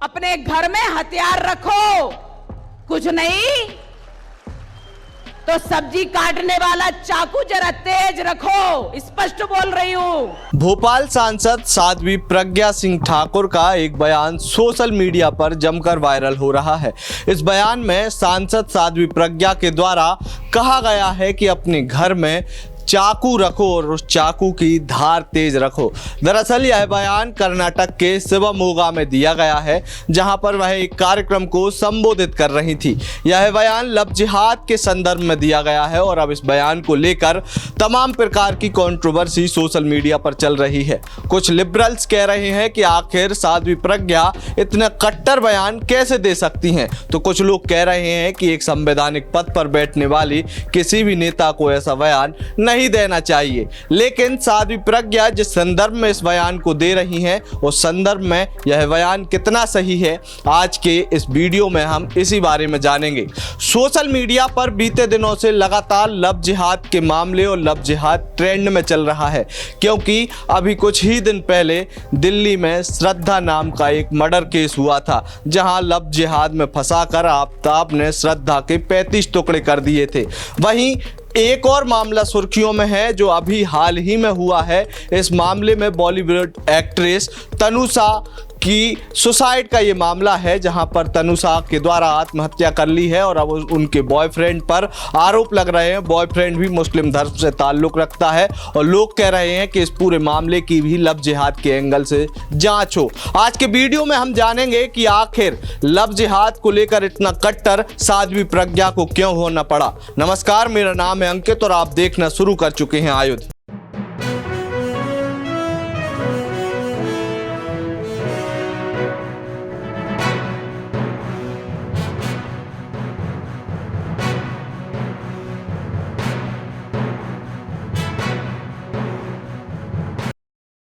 अपने घर में हथियार रखो, कुछ नहीं तो सब्जी काटने वाला चाकू जरा तेज रखो, स्पष्ट बोल रही हूं। भोपाल सांसद साध्वी प्रज्ञा सिंह ठाकुर का एक बयान सोशल मीडिया पर जमकर वायरल हो रहा है। इस बयान में सांसद साध्वी प्रज्ञा के द्वारा कहा गया है कि अपने घर में चाकू रखो और उस चाकू की धार तेज रखो। दरअसल यह बयान कर्नाटक के शिवमोगा में दिया गया है, जहां पर वह एक कार्यक्रम को संबोधित कर रही थी। यह बयान लव जिहाद के संदर्भ में दिया गया है और अब इस बयान को लेकर तमाम प्रकार की कंट्रोवर्सी सोशल मीडिया पर चल रही है। कुछ लिबरल्स कह रहे हैं कि आखिर साध्वी प्रज्ञा इतना कट्टर बयान कैसे दे सकती हैं, तो कुछ लोग कह रहे हैं कि एक संवैधानिक पद पर बैठने वाली किसी भी नेता को ऐसा बयान नहीं देना चाहिए। लेकिन साध्वी प्रज्ञा जिस संदर्भ में इस बयान को दे रही हैं, उस संदर्भ में यह बयान कितना सही है, आज के इस वीडियो में हम इसी बारे में जानेंगे। सोशल मीडिया पर बीते दिनों से लगातार लव जिहाद के मामले और लव जिहाद ट्रेंड में चल रहा है, क्योंकि अभी कुछ ही दिन पहले दिल्ली में श्रद्धा नाम का एक मर्डर केस हुआ था, जहां लव जिहाद में फंसाकर आफताब ने श्रद्धा के 35 टुकड़े कर दिए थे। वहीं एक और मामला सुर्खियों में है जो अभी हाल ही में हुआ है। इस मामले में बॉलीवुड एक्ट्रेस तनुषा की सुसाइड का ये मामला है, जहां पर तनुषा के द्वारा आत्महत्या कर ली है और अब उनके बॉयफ्रेंड पर आरोप लग रहे हैं। बॉयफ्रेंड भी मुस्लिम धर्म से ताल्लुक़ रखता है और लोग कह रहे हैं कि इस पूरे मामले की भी लव जिहाद के एंगल से जांच हो। आज के वीडियो में हम जानेंगे कि आखिर लव जिहाद को लेकर इतना कट्टर साध्वी प्रज्ञा को क्यों होना पड़ा। नमस्कार, मेरा नाम है अंकित और आप देखना शुरू कर चुके हैं आयुध।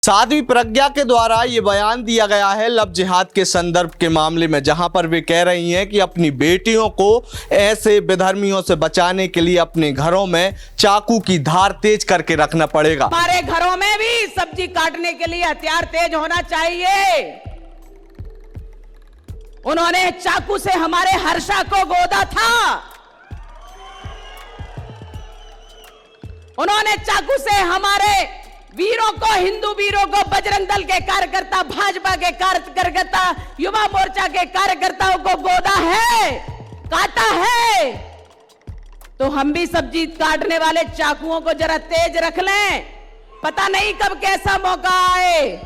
साध्वी प्रज्ञा के द्वारा ये बयान दिया गया है लव जिहाद के संदर्भ के मामले में, जहां पर वे कह रही हैं कि अपनी बेटियों को ऐसे बेधर्मियों से बचाने के लिए अपने घरों में चाकू की धार तेज करके रखना पड़ेगा। हमारे घरों में भी सब्जी काटने के लिए हथियार तेज होना चाहिए। उन्होंने चाकू से हमारे हर्षा को गोदा था, उन्होंने चाकू से हमारे वीरों को, हिंदू वीरों को, बजरंग दल के कार्यकर्ता, भाजपा के कार्यकर्ता, युवा मोर्चा के कार्यकर्ताओं को गोदा है, काटा है। तो हम भी सब्जी काटने वाले चाकुओं को जरा तेज रख लें, पता नहीं कब कैसा मौका आए।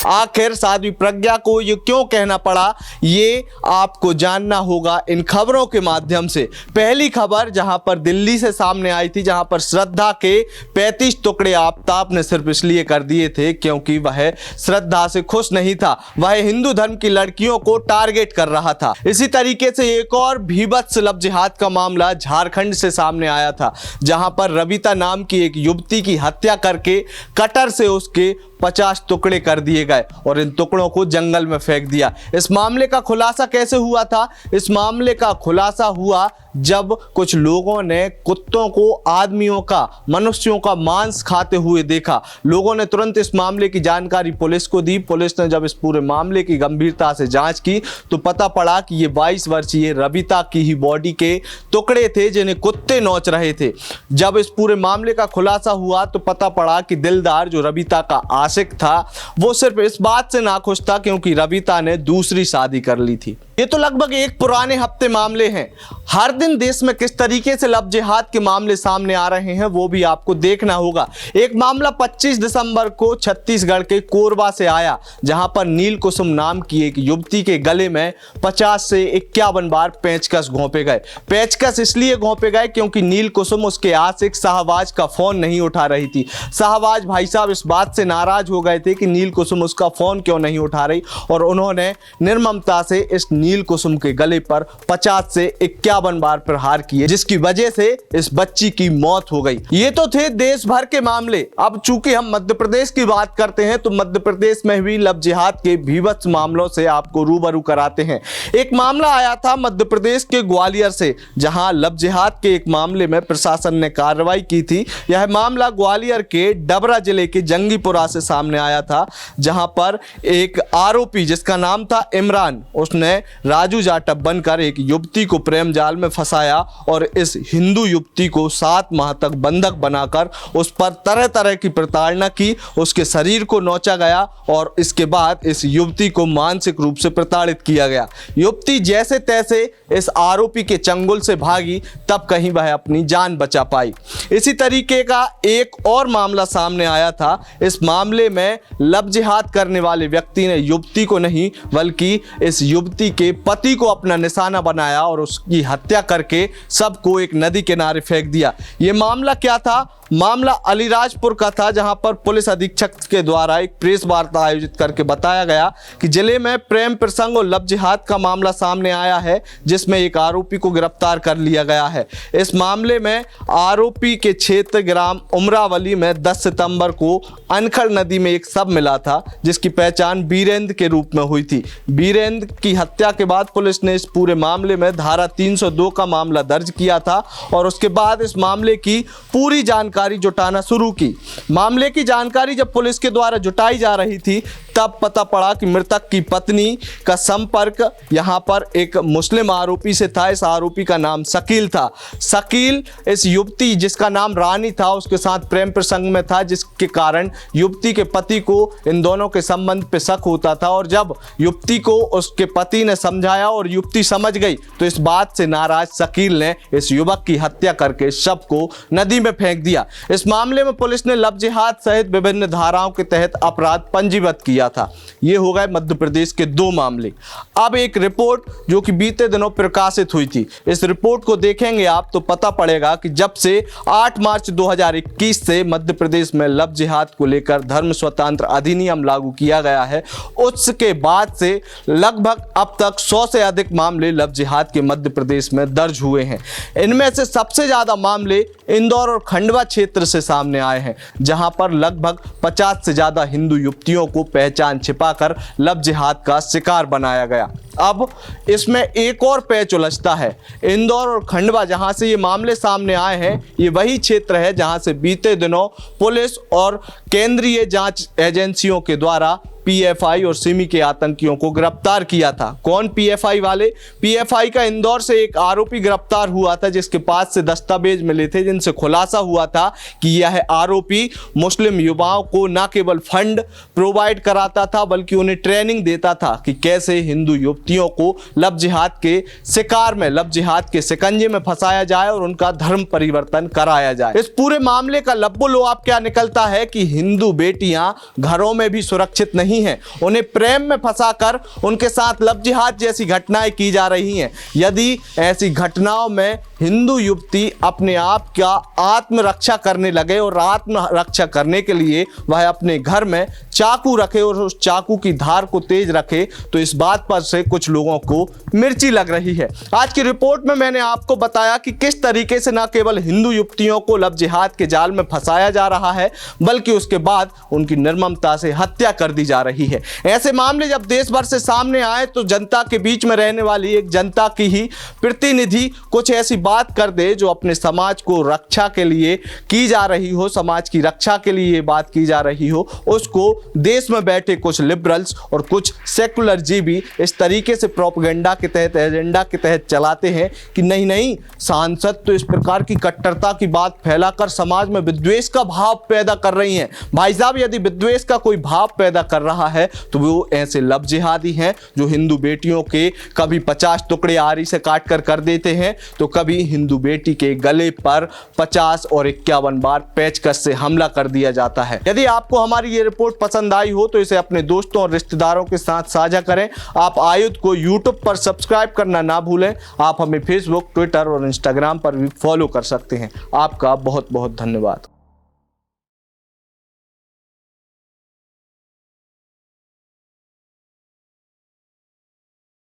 आखिर साध्वी प्रज्ञा को ये क्यों कहना पड़ा, ये आपको जानना होगा इन खबरों के माध्यम से। पहली खबर जहां पर दिल्ली से सामने आई थी, जहां पर श्रद्धा के 35 टुकड़े आफताब ने सिर्फ इसलिए कर दिए थे क्योंकि वह श्रद्धा से खुश नहीं था, वह हिंदू धर्म की लड़कियों को टारगेट कर रहा था। इसी तरीके से एक और भीभत्स लव जिहाद का मामला झारखंड से सामने आया था, जहां पर रविता नाम की एक युवती की हत्या करके कटर से उसके 50 टुकड़े कर दिए गए और इन टुकड़ों को जंगल में फेंक दिया। इस मामले का खुलासा कैसे हुआ था? इस मामले का खुलासा हुआ जब कुछ लोगों ने कुत्तों को आदमियों का, मनुष्यों का मांस खाते हुए देखा। लोगों ने तुरंत इस मामले की जानकारी पुलिस को दी। पुलिस ने जब इस पूरे मामले की गंभीरता से जांच की तो पता पड़ा कि ये 22 वर्षीय रविता की ही बॉडी के टुकड़े थे जिन्हें कुत्ते नोच रहे थे। जब इस पूरे मामले का खुलासा हुआ तो पता पड़ा कि दिलदार, जो रविता का आशिक था, वो सिर्फ इस बात से नाखुश था क्योंकि रविता ने दूसरी शादी कर ली थी। ये तो लगभग एक पुराने हफ्ते मामले हैं। हर दिन देश में किस तरीके से लव जिहाद के मामले सामने आ रहे हैं वो भी आपको देखना होगा। एक मामला 25 दिसंबर को छत्तीसगढ़ के कोरबा से आया, जहां पर नील कुसुम नाम की एक युवती के गले में 50 से 51 बार पेचकस घोंपे गए। पेचकस इसलिए घोंपे गए क्योंकि नील कुसुम उसके आशिक शाहबाज का फोन नहीं उठा रही थी। शाहबाज भाई साहब इस बात से नाराज हो गए थे कि नील कुसुम उसका फोन क्यों नहीं उठा रही, और उन्होंने निर्ममता से इस नील कुसुम के गले पर 50 से 51 बार प्रहार किए, जिसकी वजह से इस बच्ची की मौत हो गई। ये तो थे देश भर के मामले। अब चूंकि हम मध्य प्रदेश की बात करते हैं तो मध्य प्रदेश में भी लव जिहाद के भीभत्स मामलों से आपको रूबरू कराते हैं। एक मामला आया था मध्य प्रदेश के ग्वालियर से, जहां लव जिहाद के एक मामले में प्रशासन ने कार्रवाई की थी। यह मामला ग्वालियर के डबरा जिले के जंगीपुरा से सामने आया था, जहां जहां पर एक आरोपी जिसका नाम था इमरान, उसने राजू जाटव बनकर एक युवती को प्रेम जाल में फंसाया और इस हिंदू युवती को 7 माह तक बंधक बनाकर उस पर तरह तरह की प्रताड़ना की, उसके शरीर को नोचा गया और इसके बाद इस युवती को मानसिक रूप से प्रताड़ित किया गया। युवती जैसे तैसे इस आरोपी के चंगुल से भागी, तब कहीं वह अपनी जान बचा पाई। इसी तरीके का एक और मामला सामने आया था। इस मामले में लव जिहाद करने वाले व्यक्ति ने युवती को नहीं बल्कि इस युवती के पति को अपना निशाना बनाया और उसकी हत्या करके सबको एक नदी किनारे फेंक दिया। ये मामला क्या था? मामला अलीराजपुर का था, जहां पर पुलिस अधीक्षक के द्वारा एक प्रेस वार्ता आयोजित करके बताया गया कि जिले में प्रेम प्रसंग और लव जिहाद का मामला सामने आया है, जिसमें एक आरोपी को गिरफ्तार कर लिया गया है। इस मामले में आरोपी के क्षेत्र ग्राम उमरावली में 10 सितंबर को अनखड़ नदी में एक शव मिला था, जिसकी पहचान बीरेंद्र के रूप में हुई थी। बीरेंद्र की हत्या के बाद पुलिस ने इस पूरे मामले में धारा 302 का मामला दर्ज किया था और उसके बाद इस मामले की पूरी जानकारी जुटाना शुरू की। मामले की जानकारी जब पुलिस के द्वारा जुटाई जा रही थी, तब पता पड़ा कि मृतक की पत्नी का संपर्क यहां पर एक मुस्लिम आरोपी से था। इस आरोपी का नाम शकील था। शकील इस युवती जिसका नाम रानी था उसके साथ प्रेम प्रसंग में था, जिसके कारण युवती के पति को इन दोनों के संबंध पे शक होता था और जब युवती को उसके पति ने समझाया और युवती समझ गई, तो इस बात से नाराज शकील ने इस युवक की हत्या करके शव को नदी में फेंक दिया। इस मामले में पुलिस ने लव जिहाद सहित विभिन्न धाराओं के तहत अपराध पंजीबद्ध किया था। ये हो गए मध्य प्रदेश के 2 मामले। अब एक रिपोर्ट जो कि बीते दिनों प्रकाशित हुई थी, इस रिपोर्ट को देखेंगे आप तो पता पड़ेगा कि जब से 8 मार्च 2021 से मध्य प्रदेश में लव जिहाद को लेकर धर्म स्वतंत्र अधिनियम लागू किया गया है, उसके बाद से लगभग अब तक 100 से अधिक मामले लव जिहाद के मध्य प्रदेश में दर्ज हुए हैं। इनमें से सबसे ज्यादा मामले इंदौर और खंडवा क्षेत्र से सामने आए हैं, जहां पर लगभग 50 से ज्यादा हिंदू युवतियों को पहचान छिपाकर लव जिहाद का शिकार बनाया गया। अब इसमें एक और पेच उलझता है। इंदौर और खंडवा जहां से ये मामले सामने आए हैं, ये वही क्षेत्र है जहां से बीते दिनों पुलिस और केंद्रीय जांच एजेंसियों के द्वारा पीएफआई और सिमी के आतंकियों को गिरफ्तार किया था। कौन पीएफआई वाले? पीएफआई का इंदौर से एक आरोपी गिरफ्तार हुआ था, जिसके पास से दस्तावेज मिले थे, जिनसे खुलासा हुआ था कि यह आरोपी मुस्लिम युवाओं को न केवल फंड प्रोवाइड कराता था बल्कि उन्हें ट्रेनिंग देता था कि कैसे हिंदू युवतियों को लव जिहाद के शिकार में, लव जिहाद के शिकंजे में फंसाया जाए और उनका धर्म परिवर्तन कराया जाए। इस पूरे मामले का लब्बो लुआब क्या निकलता है कि हिंदू बेटियां घरों में भी सुरक्षित नहीं हैं, उन्हें प्रेम में फंसाकर उनके साथ लव जिहाद जैसी घटनाएं की जा रही हैं। यदि ऐसी घटनाओं में हिंदू युवती अपने आप का आत्मरक्षा करने लगे और आत्मरक्षा करने के लिए वह अपने घर में चाकू रखे और उस चाकू की धार को तेज रखे, तो इस बात पर से कुछ लोगों को मिर्ची लग रही है। आज की रिपोर्ट में मैंने आपको बताया कि किस तरीके से न केवल हिंदू युवतियों को लव जिहाद के जाल में फंसाया जा रहा है, बल्कि उसके बाद उनकी निर्ममता से हत्या कर दी जा रही है। ऐसे मामले जब देश भर से सामने आए तो जनता के बीच में रहने वाली एक जनता की ही प्रतिनिधि कुछ ऐसी बात कर दे जो अपने समाज को रक्षा के लिए की जा रही हो, समाज की रक्षा के लिए ये बात की जा रही हो, उसको देश में बैठे कुछ लिबरल्स और कुछ सेकुलर जीवी इस तरीके से प्रोपेगेंडा के तहत, एजेंडा के तहत चलाते हैं कि नहीं नहीं, सांसद तो इस प्रकार की कट्टरता की बात फैलाकर समाज में विद्वेष का भाव पैदा कर रही हैं। भाई साहब, यदि विद्वेष का कोई भाव पैदा कर रहा है तो वो ऐसे लव जिहादी हैं जो हिंदू बेटियों के कभी 50 टुकड़े आरी से काट कर देते हैं, तो कभी हिंदू बेटी के गले पर 50 और 51 बार पेचकस से हमला कर दिया जाता है। यदि आपको हमारी ये रिपोर्ट पसंद आई हो तो इसे अपने दोस्तों और रिश्तेदारों के साथ साझा करें। आप आयुध को यूट्यूब पर सब्सक्राइब करना ना भूलें। आप हमें फेसबुक, ट्विटर और इंस्टाग्राम पर भी फॉलो कर सकते हैं। आपका बहुत बहुत धन्यवाद।